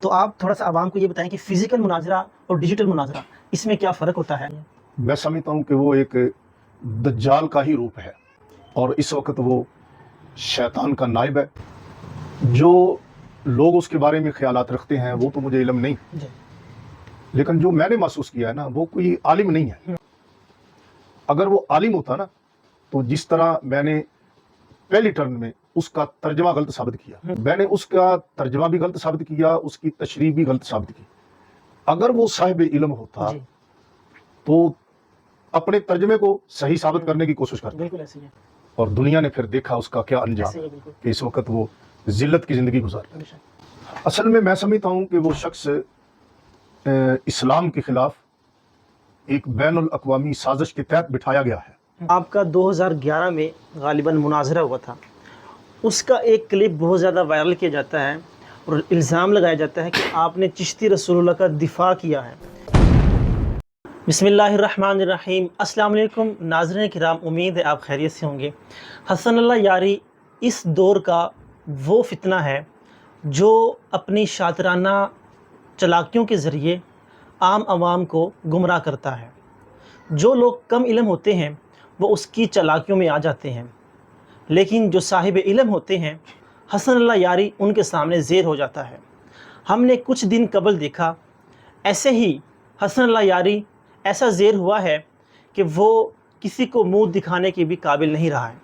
تو آپ تھوڑا سا عوام کو یہ بتائیں کہ فزیکل مناظرہ اور ڈیجیٹل مناظرہ اس میں کیا فرق ہوتا ہے؟ میں سمجھتا ہوں کہ وہ ایک دجال کا ہی روپ ہے، اور اس وقت وہ شیطان کا نائب ہے۔ جو لوگ اس کے بارے میں خیالات رکھتے ہیں وہ تو مجھے علم نہیں، جی لیکن جو میں نے محسوس کیا ہے نا، وہ کوئی عالم نہیں ہے۔ اگر وہ عالم ہوتا نا تو جس طرح میں نے پہلی ٹرم میں اس کا ترجمہ غلط ثابت کیا، میں نے اس کا ترجمہ بھی غلط ثابت کیا، اس کی تشریح بھی غلط ثابت کی۔ اگر وہ صاحب علم ہوتا جی تو اپنے ترجمے کو صحیح ثابت کرنے کی کوشش کرتا، بالکل ایسے ہی ہے، اور دنیا نے پھر دیکھا اس کا کیا انجام ایسے ہی ہے بالکل کہ اس وقت وہ ذلت کی زندگی گزار رہا ہے۔ بے شک۔ اصل میں سمجھتا ہوں کہ وہ شخص اسلام کے خلاف ایک بین الاقوامی سازش کے تحت بٹھایا گیا ہے۔ آپ کا 2011 میں غالباً مناظرہ ہوا تھا، اس کا ایک کلپ بہت زیادہ وائرل کیا جاتا ہے اور الزام لگایا جاتا ہے کہ آپ نے چشتی رسول اللہ کا دفاع کیا ہے۔ بسم اللہ الرحمن الرحیم۔ السلام علیکم ناظرین کرام، امید ہے آپ خیریت سے ہوں گے۔ حسن اللہ یاری اس دور کا وہ فتنہ ہے جو اپنی شاطرانہ چلاکیوں کے ذریعے عام عوام کو گمراہ کرتا ہے۔ جو لوگ کم علم ہوتے ہیں وہ اس کی چلاکیوں میں آ جاتے ہیں، لیکن جو صاحب علم ہوتے ہیں حسن اللہ یاری ان کے سامنے زیر ہو جاتا ہے۔ ہم نے کچھ دن قبل دیکھا ایسے ہی حسن اللہ یاری ایسا زیر ہوا ہے کہ وہ کسی کو منہ دکھانے کے بھی قابل نہیں رہا ہے۔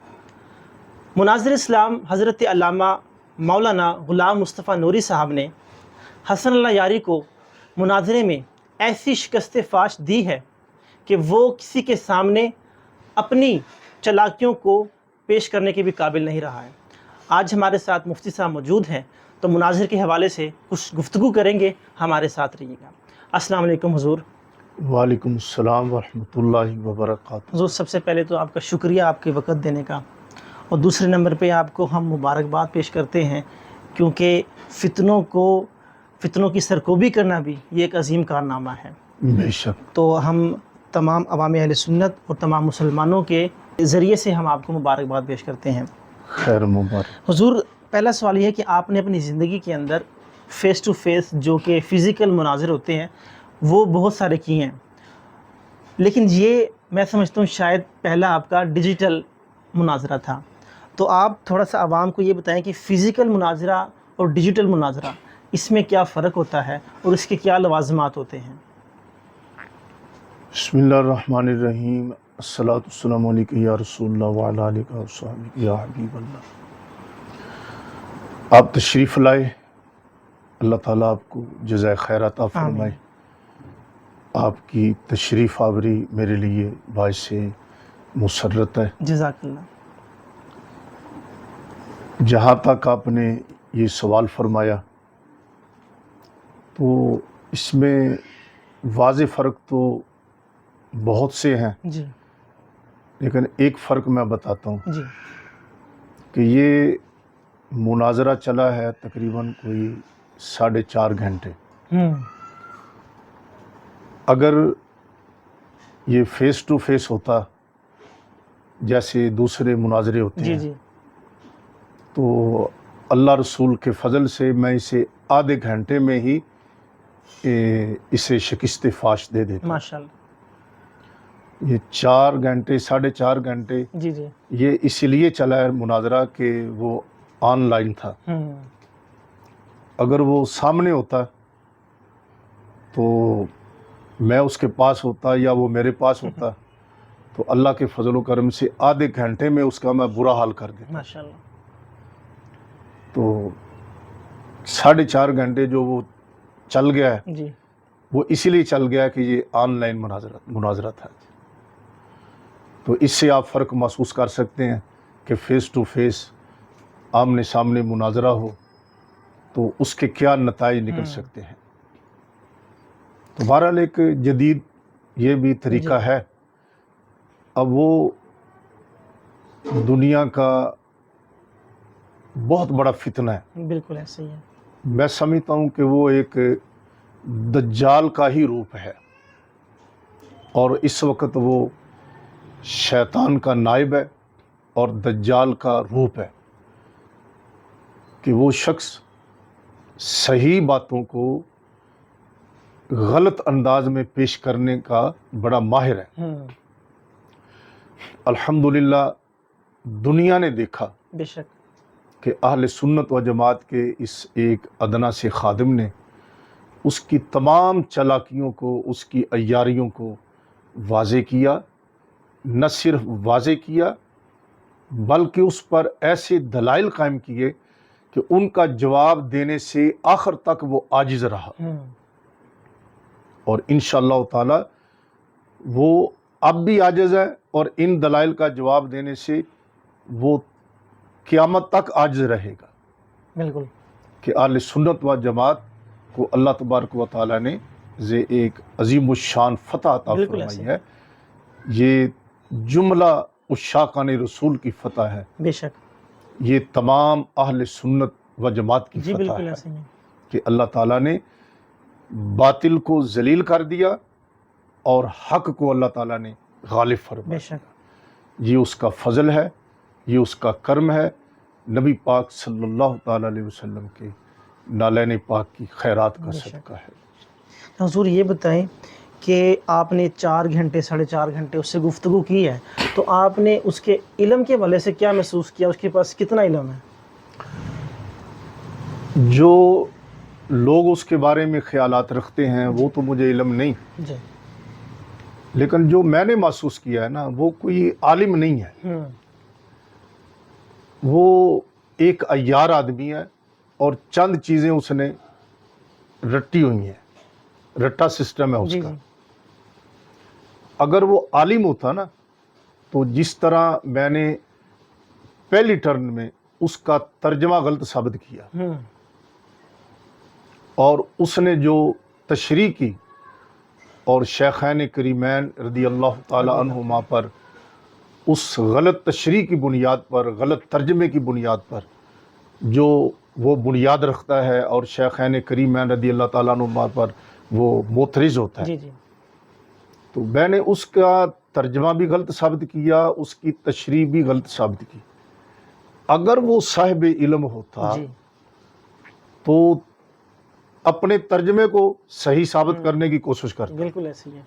مناظر اسلام حضرت علامہ مولانا غلام مصطفیٰ نوری صاحب نے حسن اللہ یاری کو مناظرے میں ایسی شکست فاش دی ہے کہ وہ کسی کے سامنے اپنی چلاکیوں کو پیش کرنے کے بھی قابل نہیں رہا ہے۔ آج ہمارے ساتھ مفتی صاحب موجود ہیں تو مناظر کے حوالے سے کچھ گفتگو کریں گے، ہمارے ساتھ رہیے گا۔ السلام علیکم حضور۔ وعلیکم السلام ورحمۃ اللہ وبرکاتہ۔ حضور سب سے پہلے تو آپ کا شکریہ آپ کے وقت دینے کا، اور دوسرے نمبر پہ آپ کو ہم مبارکباد پیش کرتے ہیں کیونکہ فتنوں کی سرکوبی کرنا بھی یہ ایک عظیم کارنامہ ہے۔ بے شک۔ تو ہم تمام عوام اہل سنت اور تمام مسلمانوں کے ذریعے سے ہم آپ کو مبارکباد پیش کرتے ہیں۔ خیر مبارک۔ حضور پہلا سوال یہ ہے کہ آپ نے اپنی زندگی کے اندر فیس ٹو فیس جو کہ فزیکل مناظر ہوتے ہیں وہ بہت سارے کیے ہیں، لیکن یہ میں سمجھتا ہوں شاید پہلا آپ کا ڈیجیٹل مناظرہ تھا۔ تو آپ تھوڑا سا عوام کو یہ بتائیں کہ فزیکل مناظرہ اور ڈیجیٹل مناظرہ اس میں کیا فرق ہوتا ہے اور اس کے کیا لوازمات ہوتے ہیں؟ بسم اللہ الرحمن الرحیم۔ الصلاۃ والسلام علیکہ یا رسول اللہ وعلی آلہ وصحبہ یا حبیب اللہ۔ آپ تشریف لائے، اللہ تعالیٰ آپ کو جزائے خیر عطا فرمائے۔ آپ کی تشریف آوری میرے لیے باعث مسرت ہے۔ جزاک اللہ۔ جہاں تک آپ نے یہ سوال فرمایا تو اس میں واضح فرق تو بہت سے ہیں، جی لیکن ایک فرق میں بتاتا ہوں جی کہ یہ مناظرہ چلا ہے تقریباً کوئی 4.5 گھنٹے۔ اگر یہ فیس ٹو فیس ہوتا جیسے دوسرے مناظرے ہوتے جی ہیں جی تو اللہ رسول کے فضل سے میں اسے آدھے گھنٹے میں ہی اسے شکست فاش دے دیتا۔ ماشاء اللہ۔ یہ 4 گھنٹے 4.5 گھنٹے جی جی یہ اسی لیے چلا ہے مناظرہ کہ وہ آن لائن تھا۔ اگر وہ سامنے ہوتا تو میں اس کے پاس ہوتا یا وہ میرے پاس ہوتا تو اللہ کے فضل و کرم سے آدھے گھنٹے میں اس کا میں برا حال کر دیتا۔ ماشاء اللہ۔ تو 4.5 گھنٹے جو وہ چل گیا ہے جی وہ اسی لیے چل گیا کہ یہ آن لائن مناظرہ تھا۔ تو اس سے آپ فرق محسوس کر سکتے ہیں کہ فیس ٹو فیس آمنے سامنے مناظرہ ہو تو اس کے کیا نتائج نکل سکتے ہیں۔ تو بہرحال ایک جدید یہ بھی طریقہ ہے۔ اب وہ دنیا کا بہت بڑا فتنہ ہے۔ بالکل ایسے ہی ہے۔ میں سمجھتا ہوں کہ وہ ایک دجال کا ہی روپ ہے، اور اس وقت وہ شیطان کا نائب ہے اور دجال کا روپ ہے کہ وہ شخص صحیح باتوں کو غلط انداز میں پیش کرنے کا بڑا ماہر ہے۔ الحمدللہ دنیا نے دیکھا بے شک، کہ اہل سنت و جماعت کے اس ایک ادنا سے خادم نے اس کی تمام چالاکیوں کو، اس کی عیاریوں کو واضح کیا، نہ صرف واضح کیا بلکہ اس پر ایسے دلائل قائم کیے کہ ان کا جواب دینے سے آخر تک وہ عاجز رہا، اور انشاءاللہ تعالی وہ اب بھی عاجز ہے، اور ان دلائل کا جواب دینے سے وہ قیامت تک عاجز رہے گا، بالکل، کہ اہل سنت و جماعت کو اللہ تبارک و تعالی نے ایک عظیم الشان فتح عطا بالکل فرمائی ایسے، ہے۔ یہ جملہ عشاقان رسول کی فتح ہے، بے شک، یہ تمام اہل سنت و جماعت کی جی فتح بالکل ہے ایسے ہی، کہ اللہ تعالیٰ نے باطل کو ذلیل کر دیا اور حق کو اللہ تعالیٰ نے غالب بے فرمایا۔ شک، یہ اس کا فضل ہے، یہ اس کا کرم ہے، نبی پاک صلی اللہ تعالیٰ علیہ وسلم کے نالین پاک کی خیرات کا بے شک۔ صدقہ ہے۔ حضور یہ بتائیں کہ آپ نے 4 گھنٹے 4.5 گھنٹے اس سے گفتگو کی ہے، تو آپ نے اس کے علم کے حوالے سے کیا محسوس کیا؟ اس کے پاس کتنا علم ہے؟ جو لوگ اس کے بارے میں خیالات رکھتے ہیں وہ تو مجھے علم نہیں، جی، لیکن جو میں نے محسوس کیا ہے نا، وہ کوئی عالم نہیں ہے، وہ ایک عیار آدمی ہے، اور چند چیزیں اس نے رٹی ہوئی ہیں، رٹا سسٹم ہے اس جی کا۔ جی، اگر وہ عالم ہوتا نا، تو جس طرح میں نے پہلی ٹرن میں اس کا ترجمہ غلط ثابت کیا، اور اس نے جو تشریح کی اور شیخین کریمین رضی اللہ تعالی عنہما پر اس غلط تشریح کی بنیاد پر، غلط ترجمے کی بنیاد پر جو وہ بنیاد رکھتا ہے، اور شیخین کریمین رضی اللہ تعالیٰ عنہما پر وہ معترض ہوتا ہے، جی جی، تو میں نے اس کا ترجمہ بھی غلط ثابت کیا، اس کی تشریح بھی غلط ثابت کی۔ اگر وہ صاحب علم ہوتا جی، تو اپنے ترجمے کو صحیح ثابت کرنے کی کوشش کرتا، بالکل ایسے ہی ہے،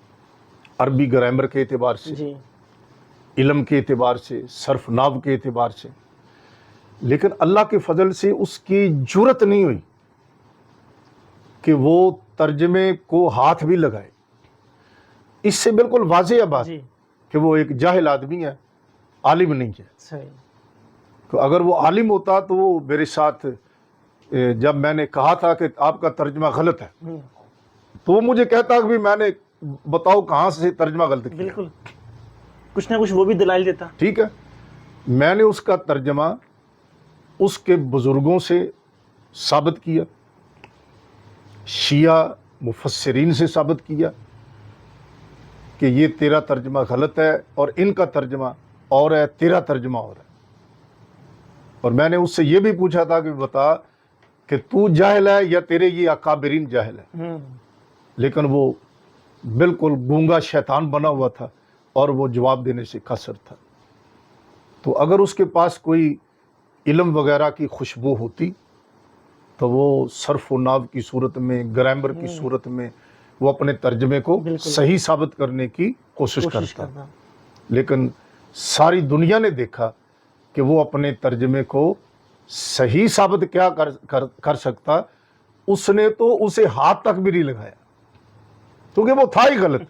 عربی گرامر کے اعتبار سے، جی، علم کے اعتبار سے، صرف نحو کے اعتبار سے، لیکن اللہ کے فضل سے اس کی جرت نہیں ہوئی کہ وہ ترجمے کو ہاتھ بھی لگائے۔ اس سے بالکل واضح ہے بات جی، کہ وہ ایک جاہل آدمی ہے، عالم نہیں ہے۔ صحیح، تو اگر وہ عالم ہوتا تو وہ میرے ساتھ جب میں نے کہا تھا کہ آپ کا ترجمہ غلط ہے، تو وہ مجھے کہتا کہ میں نے بتاؤ کہاں سے ترجمہ غلط کیا۔ بالکل، کچھ نہ کچھ وہ بھی دلائل دیتا، ٹھیک ہے، میں نے اس کا ترجمہ اس کے بزرگوں سے ثابت کیا، شیعہ مفسرین سے ثابت کیا کہ یہ تیرا ترجمہ غلط ہے، اور ان کا ترجمہ اور ہے، تیرا ترجمہ اور ہے۔ اور میں نے اس سے یہ بھی پوچھا تھا کہ بتا کہ تو جاہل ہے یا تیرے یہ اکابرین جاہل ہے، لیکن وہ بالکل گونگا شیطان بنا ہوا تھا، اور وہ جواب دینے سے قاصر تھا۔ تو اگر اس کے پاس کوئی علم وغیرہ کی خوشبو ہوتی تو وہ صرف و نحو کی صورت میں، گرامر کی صورت میں وہ اپنے ترجمے کو بالکل صحیح ثابت کرنے کی کوشش کرتا، لیکن ساری دنیا نے دیکھا کہ وہ اپنے ترجمے کو صحیح ثابت کیا کر سکتا، اس نے تو اسے ہاتھ تک بھی نہیں لگایا، کیونکہ وہ تھا ہی غلط۔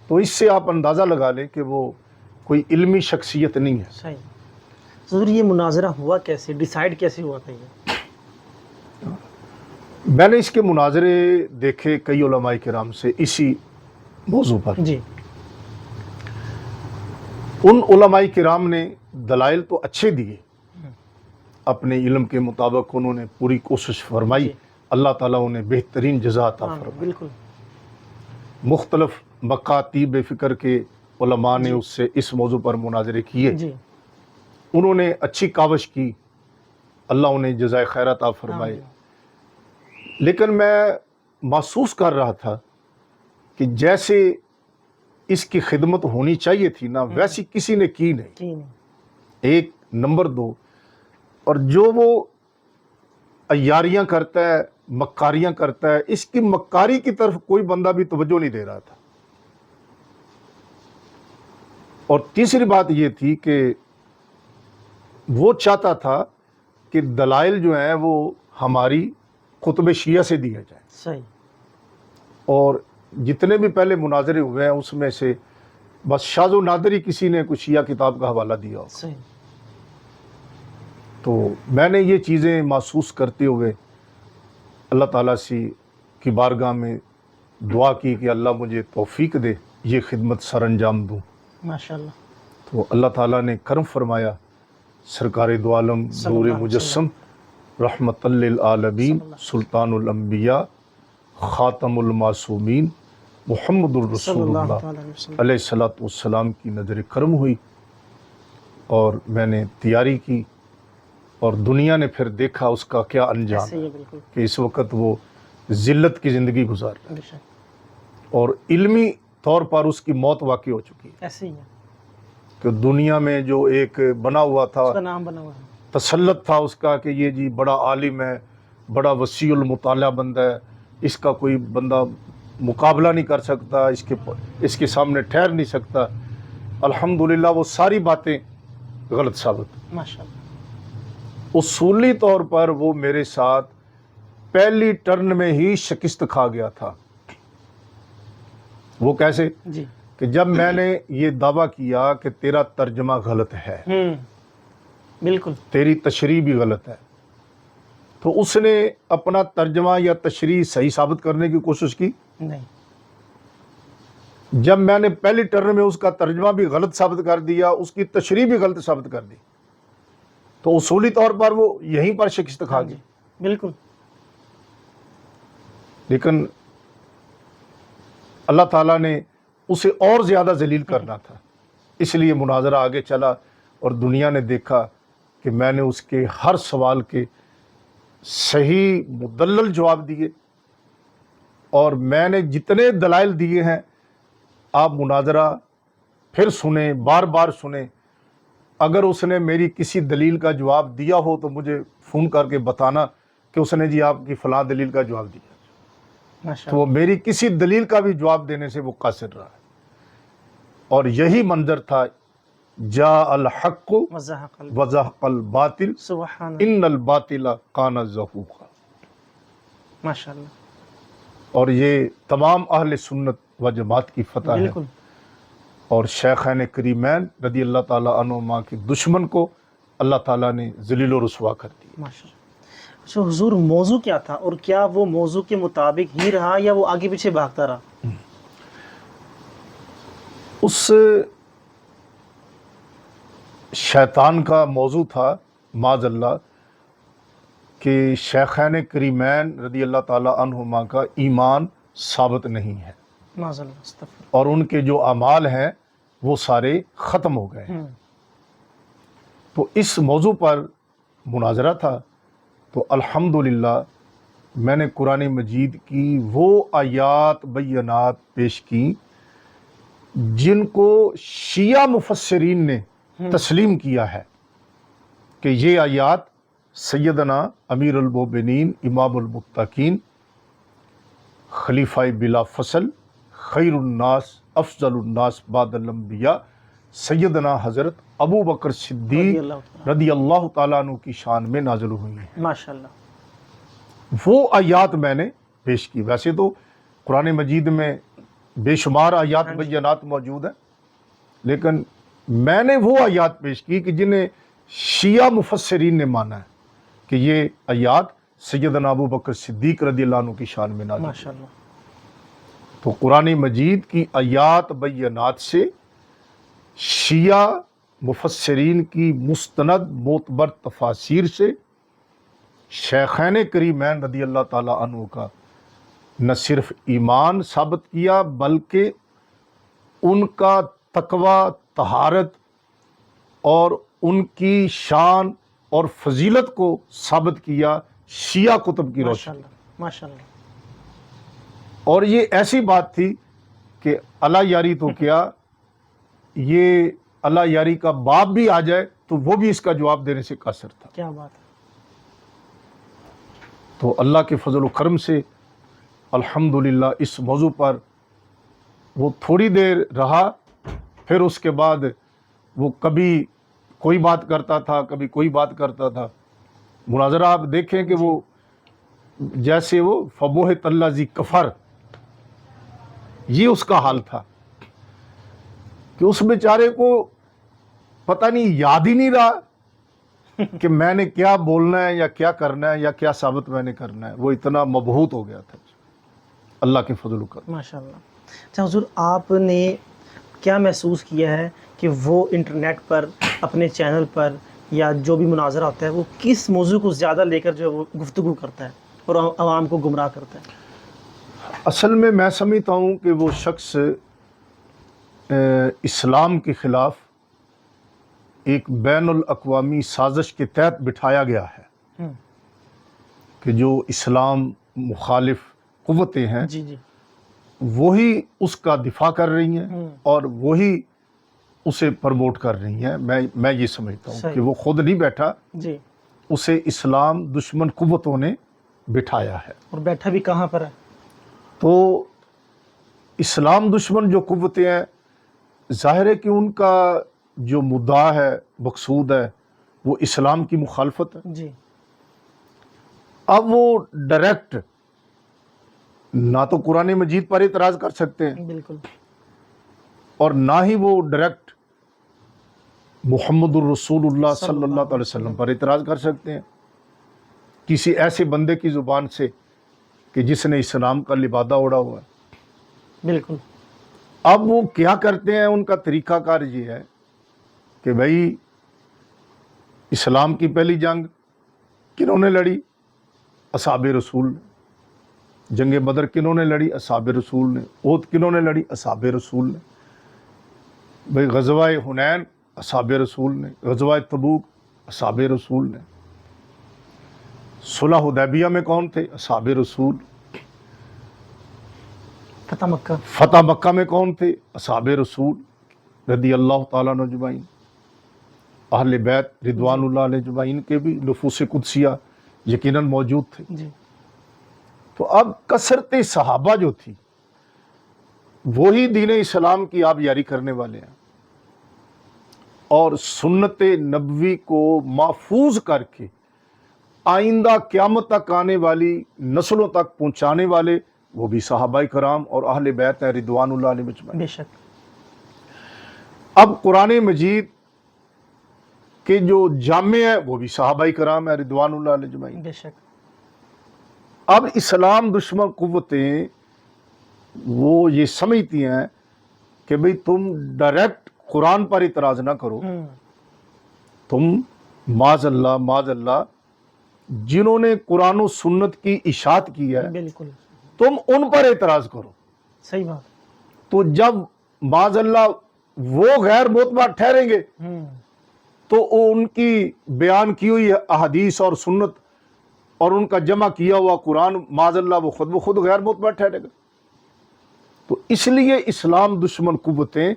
تو اس سے آپ اندازہ لگا لیں کہ وہ کوئی علمی شخصیت نہیں ہے۔ صحیح۔ حضور یہ مناظرہ ہوا کیسے، ڈیسائیڈ کیسے ہوا تھا یہ؟ میں نے اس کے مناظرے دیکھے کئی علماء کرام سے اسی موضوع پر۔ جی، ان علماء کرام نے دلائل تو اچھے دیے، اپنے علم کے مطابق انہوں نے پوری کوشش فرمائی، جی، اللہ تعالیٰ انہیں بہترین جزا عطا فرمائے۔ بالکل، مختلف مکاتیب فکر کے علماء نے اس سے اس موضوع پر مناظرے کیے، جی، انہوں نے اچھی کاوش کی، اللہ انہیں جزائے خیر عطا فرمائے۔ لیکن میں محسوس کر رہا تھا کہ جیسے اس کی خدمت ہونی چاہیے تھی نا، ویسی کسی نے کی نہیں، ایک نمبر 2، اور جو وہ عیاریاں کرتا ہے، مکاریاں کرتا ہے، اس کی مکاری کی طرف کوئی بندہ بھی توجہ نہیں دے رہا تھا۔ اور تیسری بات یہ تھی کہ وہ چاہتا تھا کہ دلائل جو ہیں وہ ہماری کتب شیعہ سے دیے جائیں، صحیح، اور جتنے بھی پہلے مناظرے ہوئے ہیں اس میں سے بس شاذ و نادر ہی کسی نے کوئی شیعہ کتاب کا حوالہ دیا ہو۔ صحیح، تو میں نے یہ چیزیں محسوس کرتے ہوئے اللہ تعالیٰ کی بارگاہ میں دعا کی کہ اللہ مجھے توفیق دے یہ خدمت سر انجام دوں۔ ماشاءاللہ، تو اللہ تعالیٰ نے کرم فرمایا، سرکار دو عالم صلی نور اللہ علیہ مجسم رحمت للعالمین سلطان الانبیاء خاتم المعصومین محمد صلی الرسول اللہ اللہ تعالیٰ علیہ وسلم۔ علیہ الصلوۃ والسلام کی نظر کرم ہوئی، اور میں نے تیاری کی، اور دنیا نے پھر دیکھا اس کا کیا انجام ایسے ہی ہے ہے، بالکل، کہ اس وقت وہ ذلت کی زندگی گزار رہا ہے، بے شک، اور علمی طور پر اس کی موت واقع ہو چکی ہے۔ ایسے ہی ہے، کہ دنیا میں جو ایک بنا ہوا تھا، اس کا نام بنا ہوا ہے۔ تسلط تھا اس کا کہ یہ جی بڑا عالم ہے، بڑا وسیع المطالعہ بندہ ہے، اس کا کوئی بندہ مقابلہ نہیں کر سکتا، اس کے سامنے ٹھہر نہیں سکتا، الحمدللہ وہ ساری باتیں غلط ثابت۔ ماشاءاللہ، اصولی طور پر وہ میرے ساتھ پہلی ٹرن میں ہی شکست کھا گیا تھا۔ وہ کیسے؟ جی، کہ جب میں نے یہ دعویٰ کیا کہ تیرا ترجمہ غلط ہے، بالکل، تیری تشریح بھی غلط ہے، تو اس نے اپنا ترجمہ یا تشریح صحیح ثابت کرنے کی کوشش کی نہیں، جب میں نے پہلی ٹرن میں اس کا ترجمہ بھی غلط ثابت کر دیا، اس کی تشریح بھی غلط ثابت کر دی، تو اصولی طور پر وہ یہیں پر شکست کھا جی، گئی۔ بالکل، لیکن اللہ تعالیٰ نے اسے اور زیادہ ذلیل کرنا تھا، اس لیے مناظرہ آگے چلا، اور دنیا نے دیکھا کہ میں نے اس کے ہر سوال کے صحیح مدلل جواب دیے، اور میں نے جتنے دلائل دیے ہیں آپ مناظرہ پھر سنیں، بار بار سنیں، اگر اس نے میری کسی دلیل کا جواب دیا ہو تو مجھے فون کر کے بتانا کہ اس نے جی آپ کی فلاں دلیل کا جواب دیا، تو ماشاءاللہ، وہ میری کسی دلیل کا بھی جواب دینے سے وہ قاصر رہا ہے۔ اور یہی منظر تھا، جاء الحق وزحق وزحق الباطل سبحان ان الباطل کان زہوقا۔ ماشاءاللہ، اور یہ تمام اہل سنت و جماعت کی فتح ہے، بالکل، اور شیخین کریمین رضی اللہ تعالیٰ عنہما کے دشمن کو اللہ تعالیٰ نے ذلیل و رسوا کر دی۔ ماشاءاللہ۔ اچھا حضور، موضوع کیا تھا، اور کیا وہ موضوع کے مطابق ہی رہا یا وہ آگے پیچھے بھاگتا رہا؟ اس شیطان کا موضوع تھا معاذ اللہ کہ شیخین کریمین رضی اللہ تعالیٰ عنہما کا ایمان ثابت نہیں ہے، معاذ اللہ، استغفر۔ اور ان کے جو اعمال ہیں وہ سارے ختم ہو گئے ہیں۔ تو اس موضوع پر مناظرہ تھا، تو الحمدللہ میں نے قرآن مجید کی وہ آیات بینات پیش کی جن کو شیعہ مفسرین نے تسلیم کیا ہے کہ یہ آیات سیدنا امیر المومنین امام المتقین خلیفہ بلا فصل خیر الناس افضل الناس بعد الانبیاء سیدنا حضرت ابو بکر صدیق رضی اللہ تعالیٰ عنہ کی شان میں نازل ہوئی ہیں۔ ماشاءاللہ، وہ آیات میں نے پیش کی۔ ویسے تو قرآن مجید میں بے شمار آیات بینات موجود ہیں، لیکن میں نے وہ آیات پیش کی کہ جنہیں شیعہ مفسرین نے مانا ہے کہ یہ آیات سیدنا ابو بکر صدیق رضی اللہ عنہ کی شان میں نازل ہوئی۔ ماشاءاللہ، تو قرآن مجید کی آیات بینات سے شیعہ مفسرین کی مستند معتبر تفاسیر سے شیخین کریمین رضی اللہ تعالیٰ عنہ کا نہ صرف ایمان ثابت کیا بلکہ ان کا تقوی، طہارت اور ان کی شان اور فضیلت کو ثابت کیا شیعہ کتب کی روشنی۔ ماشاءاللہ، ماشاءاللہ، اور یہ ایسی بات تھی کہ اللہ یاری تو کیا، یہ اللہ یاری کا باپ بھی آ جائے تو وہ بھی اس کا جواب دینے سے قاصر تھا۔ کیا بات ہے، تو اللہ کے فضل و کرم سے الحمدللہ اس موضوع پر وہ تھوڑی دیر رہا، پھر اس کے بعد وہ کبھی کوئی بات کرتا تھا، کبھی کوئی بات کرتا تھا۔ مناظرہ آپ دیکھیں کہ وہ جیسے وہ فبوہت الذی کفر، یہ اس کا حال تھا کہ اس بیچارے کو پتہ نہیں، یاد ہی نہیں رہا کہ میں نے کیا بولنا ہے یا کیا کرنا ہے یا کیا ثابت میں نے کرنا ہے۔ وہ اتنا مبہوت ہو گیا تھا اللہ کے فضل و کرم۔ ماشاء اللہ۔ اچھا حضور، آپ نے کیا محسوس کیا ہے کہ وہ انٹرنیٹ پر اپنے چینل پر یا جو بھی مناظرہ ہوتا ہے وہ کس موضوع کو زیادہ لے کر جو ہے وہ گفتگو کرتا ہے اور عوام کو گمراہ کرتا ہے؟ اصل میں سمجھتا ہوں کہ وہ شخص اسلام کے خلاف ایک بین الاقوامی سازش کے تحت بٹھایا گیا ہے کہ جو اسلام مخالف قوتیں ہیں جی جی، وہی اس کا دفاع کر رہی ہیں اور وہی اسے پروموٹ کر رہی ہیں۔ میں یہ سمجھتا ہوں صحیح۔ کہ وہ خود نہیں بیٹھا، جی، اسے اسلام دشمن قوتوں نے بٹھایا ہے۔ اور بیٹھا بھی کہاں پر ہے؟ تو اسلام دشمن جو قوتیں ہیں، ظاہر ہے کہ ان کا جو مدعا ہے، مقصود ہے، وہ اسلام کی مخالفت ہے۔ جی، اب وہ ڈائریکٹ نہ تو قرآن مجید پر اعتراض کر سکتے ہیں بالکل، اور نہ ہی وہ ڈائریکٹ محمد الرسول اللہ صلی اللہ علیہ وسلم پر اعتراض کر سکتے ہیں کسی ایسے بندے کی زبان سے کہ جس نے اسلام کا لبادہ اوڑھا ہوا ہے۔ بالکل، اب وہ کیا کرتے ہیں، ان کا طریقہ کار یہ ہے کہ بھائی اسلام کی پہلی جنگ کنہوں نے لڑی؟ اصحاب رسول نے۔ جنگ بدر کنہوں نے لڑی؟ اصحاب رسول نے۔ احد کنہوں نے لڑی؟ اصحاب رسول نے۔ بھائی غزوہ حنین اصحاب رسول نے، غزوہ تبوک اصحاب رسول نے، صلح حدیبیہ میں کون تھے؟ اصحاب رسول۔ فتح مکہ میں کون تھے؟ اصحاب رسول رضی اللہ تعالیٰ عنہ اجمعین۔ اہل بیت رضوان اللہ علیہ اجمعین کے بھی نفوس قدسیہ یقیناً موجود تھے۔ جی، تو اب کثرت صحابہ جو تھی وہی دین اسلام کی آبیاری کرنے والے ہیں اور سنت نبوی کو محفوظ کر کے آئندہ قیامت تک آنے والی نسلوں تک پہنچانے والے وہ بھی صحابہ کرام اور اہل بیت ہیں رضوان اللہ علیہ اجمعین۔ بے شک، اب قرآن مجید کے جو جامع ہیں وہ بھی صحابہ کرام ہیں رضوان اللہ علیہ اجمعین۔ بے شک، اب اسلام دشمن قوتیں وہ یہ سمجھتی ہیں کہ بھئی تم ڈائریکٹ قرآن پر اعتراض نہ کرو، تم معاذ اللہ جنہوں نے قرآن و سنت کی اشاعت کی ہے بالکل تم ان پر اعتراض کرو۔ صحیح بات، تو جب معاذ اللہ وہ غیر معتبر ٹھہریں گے تو ان کی بیان کی ہوئی احادیث اور سنت اور ان کا جمع کیا ہوا قرآن معاذ اللہ وہ خود بخود غیر معتبر ٹھہرے گا۔ تو اس لیے اسلام دشمن قوتیں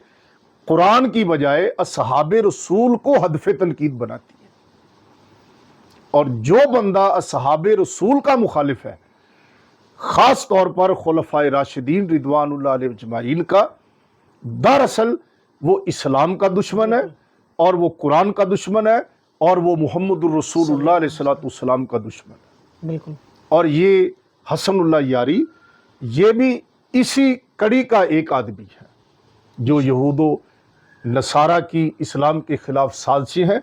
قرآن کی بجائے اصحاب رسول کو ہدف تنقید بناتی ہیں، اور جو بندہ اصحاب رسول کا مخالف ہے، خاص طور پر خلفائے راشدین رضوان اللہ علیہ اجمعین کا، دراصل وہ اسلام کا دشمن ہے اور وہ قرآن کا دشمن ہے اور وہ محمد الرسول اللہ علیہ الصلوۃ والسلام کا دشمن ہے۔ بالکل، اور یہ حسن اللہ یاری یہ بھی اسی کڑی کا ایک آدمی ہے جو یہود و نصارہ کی اسلام کے خلاف سازشیں ہیں،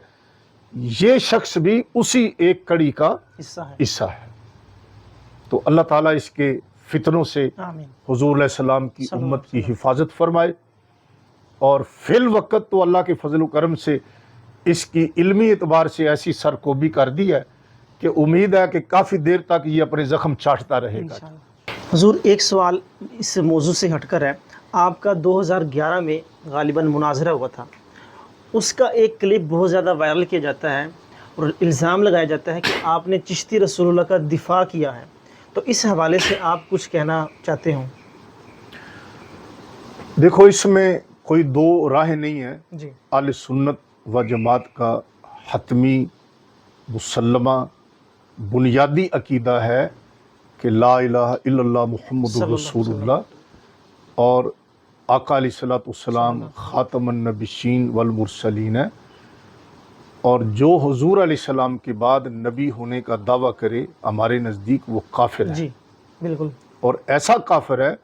یہ شخص بھی اسی ایک کڑی کا حصہ ہے۔ تو اللہ تعالیٰ اس کے فتنوں سے آمین، حضور علیہ السلام کی امت کی حفاظت فرمائے، اور فی الوقت تو اللہ کے فضل و کرم سے اس کی علمی اعتبار سے ایسی سرکوبی کر دی ہے کہ امید ہے کہ کافی دیر تک یہ اپنے زخم چاٹتا رہے گا۔ حضور ایک سوال اس موضوع سے ہٹ کر ہے، آپ کا 2011 میں غالباً مناظرہ ہوا تھا، اس کا ایک کلپ بہت زیادہ وائرل کیا جاتا ہے اور الزام لگایا جاتا ہے کہ آپ نے چشتی رسول اللہ کا دفاع کیا ہے، تو اس حوالے سے آپ کچھ کہنا چاہتے ہوں؟ دیکھو اس میں کوئی دو راہیں نہیں ہیں۔ جی، اہل سنت و جماعت کا حتمی مسلمہ بنیادی عقیدہ ہے کہ لا الہ الا اللہ محمد رسول اللہ اور آقا علیہ الصلوۃ والسلام خاتم النبیین والمرسلین ہے، اور جو حضور علیہ السلام کے بعد نبی ہونے کا دعویٰ کرے ہمارے نزدیک وہ کافر ہے، جی بالکل، اور ایسا کافر ہے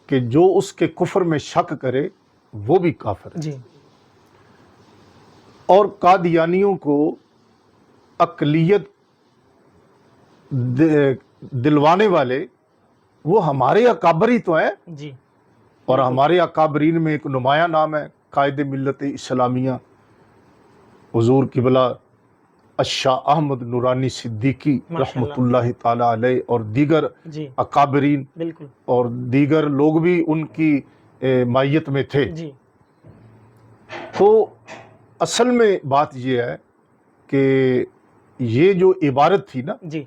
کہ جو اس کے کفر میں شک کرے وہ بھی کافر ہے۔ جی اور قادیانیوں کو اقلیت دلوانے والے وہ ہمارے اکابر ہی تو ہیں، جی اور ہمارے اکابرین میں ایک نمایاں نام ہے قائد ملت اسلامیہ حضور قبلہ الشاہ احمد نورانی صدیقی رحمۃ اللہ تعالی علیہ، اور دیگر جی اکابرین بالکل، اور دیگر لوگ بھی ان کی مائیت میں تھے۔ جی تو اصل میں بات یہ ہے کہ یہ جو عبارت تھی نا، جی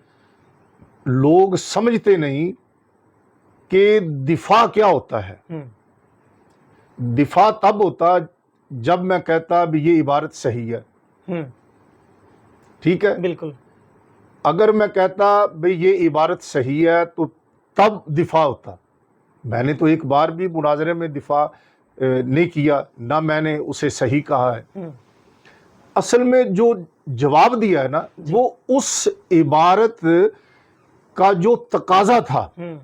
لوگ سمجھتے نہیں کہ دفاع کیا ہوتا ہے۔ ہوں دفاع تب ہوتا جب میں کہتا بھی یہ عبارت صحیح ہے، ہوں ٹھیک ہے، بالکل، اگر میں کہتا بھئی یہ عبارت صحیح ہے تو تب دفاع ہوتا۔ میں نے تو ایک بار بھی مناظرے میں دفاع نہیں کیا، نہ میں نے اسے صحیح کہا ہے۔ ہوں اصل میں جو جواب دیا ہے نا، وہ اس عبارت کا جو تقاضا تھا، ہوں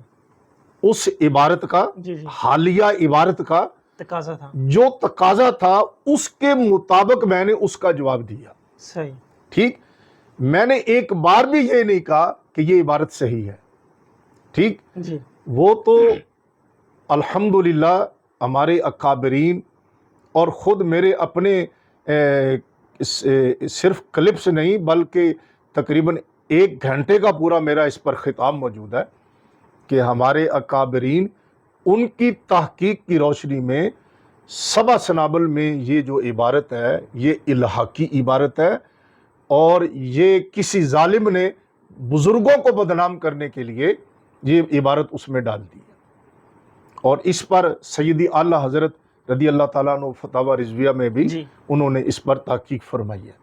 اس عبارت کا، جی جی حالیہ عبارت کا تقاضا تھا، جو تقاضا تھا اس کے مطابق میں نے اس کا جواب دیا، صحیح، ٹھیک۔ میں نے ایک بار بھی یہ نہیں کہا کہ یہ عبارت صحیح ہے، ٹھیک۔ جی وہ تو الحمدللہ ہمارے اکابرین اور خود میرے اپنے صرف کلپس نہیں بلکہ تقریباً 1 گھنٹے کا پورا میرا اس پر خطاب موجود ہے کہ ہمارے اکابرین ان کی تحقیق کی روشنی میں سبع سنابل میں یہ جو عبارت ہے یہ الحاقی عبارت ہے، اور یہ کسی ظالم نے بزرگوں کو بدنام کرنے کے لیے یہ عبارت اس میں ڈال دی ہے، اور اس پر سیدی اعلیٰ حضرت رضی اللہ تعالیٰ عنہ فتاوی رضویہ میں بھی جی انہوں نے اس پر تحقیق فرمائی ہے۔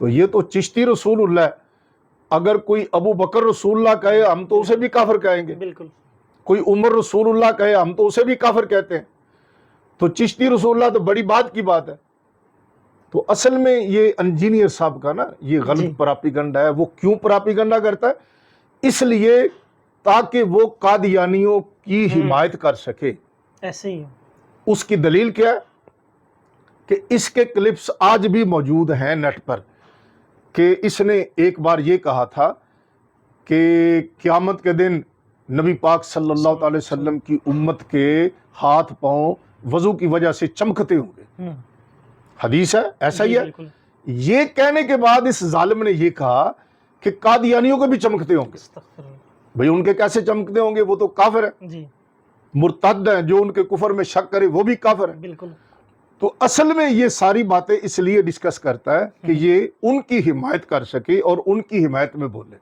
تو یہ تو چشتی رسول اللہ ہے، اگر کوئی ابو بکر رسول اللہ کہے ہم تو اسے بھی کافر کہیں گے، بالکل، کوئی عمر رسول اللہ کہے ہم تو اسے بھی کافر کہتے ہیں، تو چشتی رسول اللہ تو بڑی بات کی بات ہے۔ تو اصل میں یہ انجینئر صاحب کا نا یہ غلط پراپیگنڈا ہے۔ وہ کیوں پراپیگنڈا کرتا ہے؟ اس لیے تاکہ وہ قادیانیوں کی حمایت کر سکے۔ ایسے ہی ہے، اس کی دلیل کیا ہے کہ اس کے کلپس آج بھی موجود ہیں نیٹ پر، کہ اس نے ایک بار یہ کہا تھا کہ قیامت کے دن نبی پاک صلی اللہ تعالی وسلم کی امت کے ہاتھ پاؤں وضو کی وجہ سے چمکتے ہوں گے، ہوں حدیث ہے، ایسا جی ہی ہے۔ بالکل، یہ کہنے کے بعد اس ظالم نے یہ کہا کہ قادیانیوں کو بھی چمکتے ہوں گے۔ استغفر اللہ، بھئی ان کے کیسے چمکتے ہوں گے؟ وہ تو کافر ہیں، جی مرتد ہیں، جو ان کے کفر میں شک کرے وہ بھی کافر ہیں۔ بالکل، تو اصل میں یہ ساری باتیں اس لیے ڈسکس کرتا ہے کہ یہ ان کی حمایت کر سکے اور ان کی حمایت میں بولے،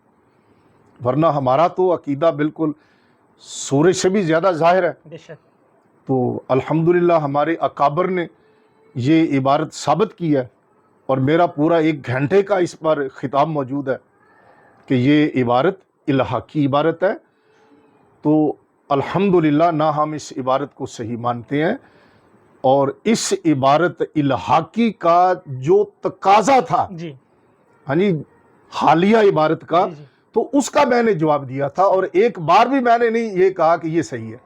ورنہ ہمارا تو عقیدہ بالکل سورج سے بھی زیادہ ظاہر ہے۔ بے شک، تو الحمدللہ ہمارے اکابر نے یہ عبارت ثابت کی ہے، اور میرا پورا 1 گھنٹے کا اس پر خطاب موجود ہے کہ یہ عبارت الحاقی عبارت ہے۔ تو الحمدللہ نہ ہم اس عبارت کو صحیح مانتے ہیں، اور اس عبارت الحاقی کا جو تقاضا تھا، جی ہاں جی، حالیہ عبارت کا، جی جی تو اس کا میں نے جواب دیا تھا، اور ایک بار بھی میں نے نہیں یہ کہا کہ یہ صحیح ہے۔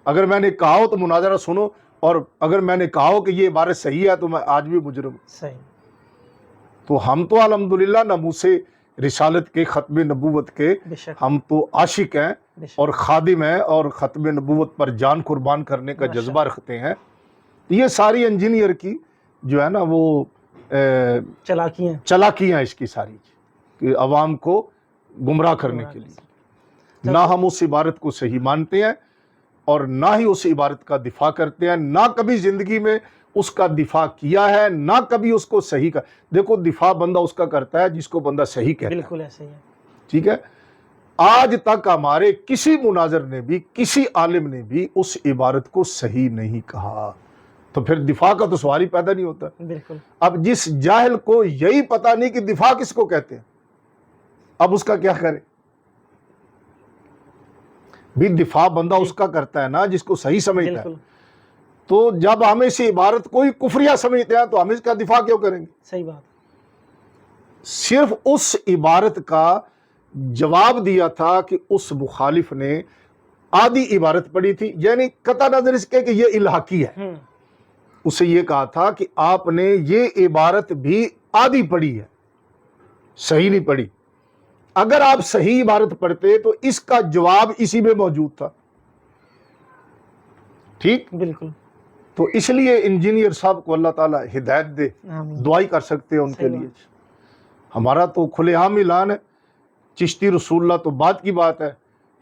اگر میں نے کہا ہو تو مناظرہ سنو، اور اگر میں نے کہا ہو کہ یہ عبارت صحیح ہے تو میں آج بھی مجرم ہوں۔ صحیح، تو ہم تو الحمدللہ ناموس رسالت کے، ختم نبوت کے بے شک، ہم تو عاشق ہیں بے شک، اور خادم ہیں، اور ختم نبوت پر جان قربان کرنے کا ماشاء جذبہ رکھتے ہیں۔ یہ ساری انجینئر کی جو ہے نا وہ چلاکی ہیں، چلاکیاں اس کی ساری، کہ عوام کو گمراہ کرنے کے لیے۔ نہ ہم اس عبارت کو صحیح مانتے ہیں، اور نہ ہی اس عبارت کا دفاع کرتے ہیں، نہ کبھی زندگی میں اس کا دفاع کیا ہے، نہ کبھی اس کو صحیح کا۔ دیکھو دفاع بندہ اس کا کرتا ہے جس کو بندہ صحیح کہتا ہے، بالکل ایسے ہی ہے، ٹھیک ہے۔ آج تک ہمارے کسی مناظر نے بھی، کسی عالم نے بھی اس عبارت کو صحیح نہیں کہا، تو پھر دفاع کا تو سوال ہی پیدا نہیں ہوتا۔ بالکل، اب جس جاہل کو یہی پتہ نہیں کہ دفاع کس کو کہتے ہیں، اب اس کا کیا کرے؟ بھی دفاع بندہ اس کا کرتا ہے نا جس کو صحیح سمجھتا ہے. بالکل تو جب ہم اس عبارت کو ہی کفریہ سمجھتے ہیں تو ہم اس کا دفاع کیوں کریں گے؟ صحیح بات. صرف اس عبارت کا جواب دیا تھا کہ اس مخالف نے آدھی عبارت پڑھی تھی، یعنی قطع نظر اس کے کہ یہ الحاقی ہے. اسے یہ کہا تھا کہ آپ نے یہ عبارت بھی آدھی پڑھی ہے، صحیح نہیں پڑھی. اگر آپ صحیح عبارت پڑھتے تو اس کا جواب اسی میں موجود تھا. ٹھیک. بالکل. تو اس لیے انجینئر صاحب کو اللہ تعالیٰ ہدایت دے، آمین. دعائی کر سکتے ہیں ان کے صحیح لیے. ہمارا تو کھلے عام اعلان ہے، چشتی رسول اللہ تو بات کی بات ہے،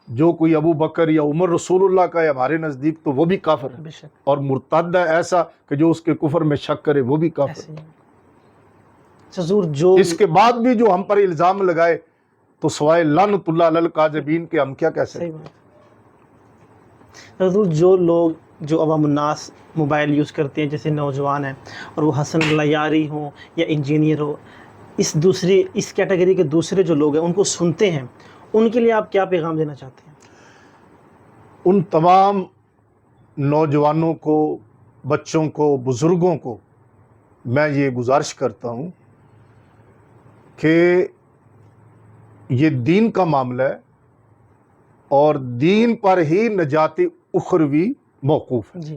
جو کوئی ابو بکر یا عمر رسول اللہ کا ہے ہمارے نزدیک تو وہ بھی کافر ہے، بے شک. اور مرتد ہے ایسا کہ جو اس کے کفر میں شک کرے وہ بھی کافر ایسے ہے. ہی حضور جو اس کے بعد بھی جو ہم پر الزام لگائے تو سوائے لعنت اللہ علی الکاذبین کے ہم کیا کہہ سکتے صحیح بات. حضور جو لوگ جو عوام الناس موبائل یوز کرتے ہیں جیسے نوجوان ہیں اور وہ حسن اللہ یاری ہوں یا انجینئر ہو، اس کیٹیگری کے دوسرے جو لوگ ہیں ان کو سنتے ہیں، ان کے لیے آپ کیا پیغام دینا چاہتے ہیں؟ ان تمام نوجوانوں کو، بچوں کو، بزرگوں کو میں یہ گزارش کرتا ہوں کہ یہ دین کا معاملہ ہے اور دین پر ہی نجات اخروی موقوف ہے. جی.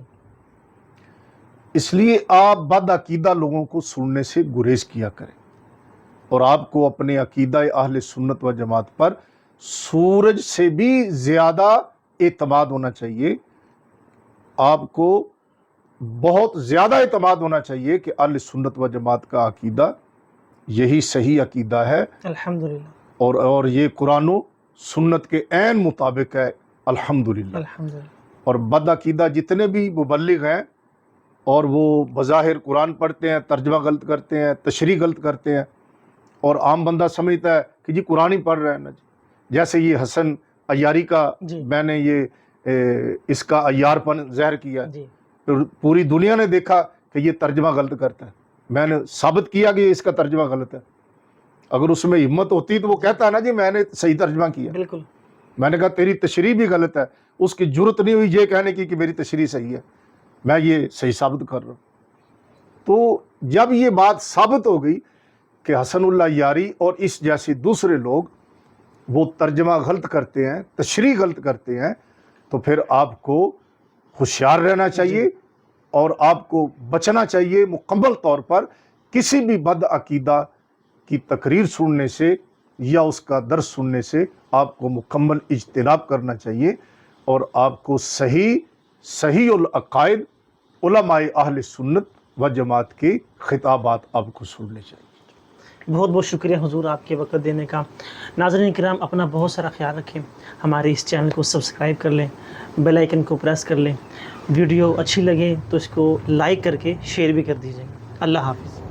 اس لیے آپ بد عقیدہ لوگوں کو سننے سے گریز کیا کریں، اور آپ کو اپنے عقیدہ اہل سنت و جماعت پر سورج سے بھی زیادہ اعتماد ہونا چاہیے. آپ کو بہت زیادہ اعتماد ہونا چاہیے کہ اہل سنت و جماعت کا عقیدہ یہی صحیح عقیدہ ہے، الحمدللہ. اور یہ قرآن و سنت کے عین مطابق ہے، الحمدللہ. الحمدللہ. اور بد عقیدہ جتنے بھی مبلغ ہیں اور وہ بظاہر قرآن پڑھتے ہیں، ترجمہ غلط کرتے ہیں، تشریح غلط کرتے ہیں، اور عام بندہ سمجھتا ہے کہ جی قرآن ہی پڑھ رہے ہیں نا جی. جیسے یہ حسن عیاری کا جی. میں نے یہ اس کا عیار پن ظاہر کیا، جی. پوری دنیا نے دیکھا کہ یہ ترجمہ غلط کرتا ہے، میں نے ثابت کیا کہ اس کا ترجمہ غلط ہے. اگر اس میں ہمت ہوتی تو وہ کہتا ہے نا جی میں نے صحیح ترجمہ کیا. بالکل. میں نے کہا تیری تشریح بھی غلط ہے، اس کی جرت نہیں ہوئی یہ کہنے کی کہ میری تشریح صحیح ہے، میں یہ صحیح ثابت کر رہا ہوں. تو جب یہ بات ثابت ہو گئی کہ حسن اللہ یاری اور اس جیسے دوسرے لوگ وہ ترجمہ غلط کرتے ہیں، تشریح غلط کرتے ہیں، تو پھر آپ کو ہوشیار رہنا چاہیے اور آپ کو بچنا چاہیے مکمل طور پر کسی بھی بد عقیدہ کی تقریر سننے سے یا اس کا درس سننے سے. آپ کو مکمل اجتناب کرنا چاہیے اور آپ کو صحیح العقائد علماء اہل سنت و جماعت کے خطابات آپ کو سننے چاہیے. بہت بہت شکریہ حضور آپ کے وقت دینے کا. ناظرین کرام اپنا بہت سارا خیال رکھیں، ہمارے اس چینل کو سبسکرائب کر لیں، بیل آئیکن کو پریس کر لیں، ویڈیو اچھی لگے تو اس کو لائک کر کے شیئر بھی کر دیجیے. اللہ حافظ.